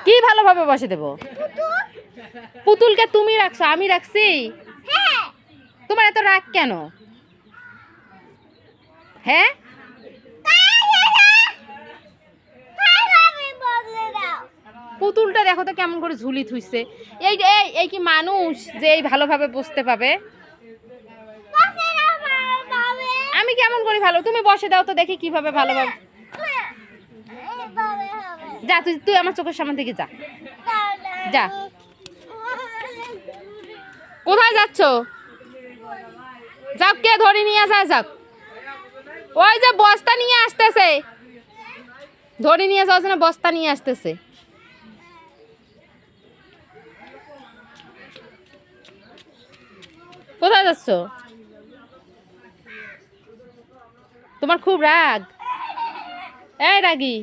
কি ভালোভাবে বসে দেবো? পুতুলকে তুমি রাখছো, আমি রাখছি? তোমার এত রাগ কেন? হ্যাঁ, পুতুলটা দেখো তো কেমন করে ঝুলি থুইছে। এই এই এই কি মানুষ যে এই ভালোভাবে বসতে পাবে? আমি কেমন করে ভালো, তুমি বসে দাও তো দেখি কিভাবে ভালোভাবে। যা তুই তুই আমার চোখের সামনে থেকে যা, যা। কোথায় যাচ্ছ? যাক, কে ধরে নিয়ে যায়? যাক, ওই যে বস্তা নিয়ে আসতেছে, ধরে নিয়ে যাওয়ার জন্য বস্তা নিয়ে আসতেছে। কোথায় যাচ্ছ? তোমার খুব রাগ? এই রাগী,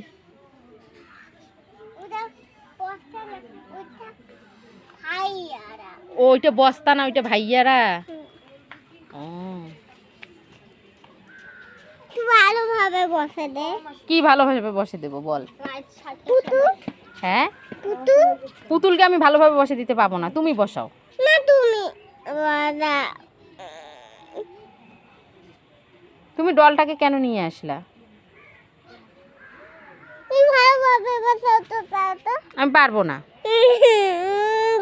ওইটা বস্তা না, ওইটা ভাইয়ারা। ও, ভালোভাবে বসে দে। কি ভালোভাবে বসে দেবো বল? হ্যাঁ, পুতুল পুতুলকে আমি ভালোভাবে বসে দিতে পাবো না, তুমি বসাও। না, তুমি তুমি ডলটাকে কেন নিয়ে আসলা? ভালোভাবে বসাও তো, তাও তো। আমি পারবো না,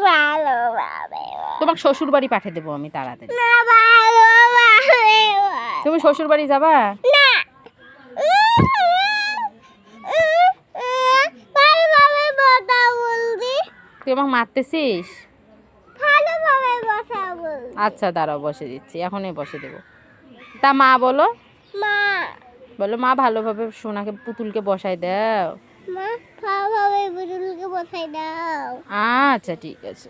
ভালোভাবে তোমাকে শ্বশুর বাড়ি পাঠিয়ে দেবো আমি তাড়াতাড়ি। না, ভালোভাবে তুমি শ্বশুর বাড়ি যাবা? না, ভালোভাবে বসা বলছি। তুই আমাকে মারতেছিস? ভালোভাবে বসা বলছি। আচ্ছা দাঁড়াও, বসে দিচ্ছি, এখনই বসে দেবো। তা মা বলো, মা, বলো মা ভালোভাবে সোনাকে পুতুলকে বসাই দাও। মা ভালোভাবে পুতুলকে বসাই দাও। আচ্ছা ঠিক আছে।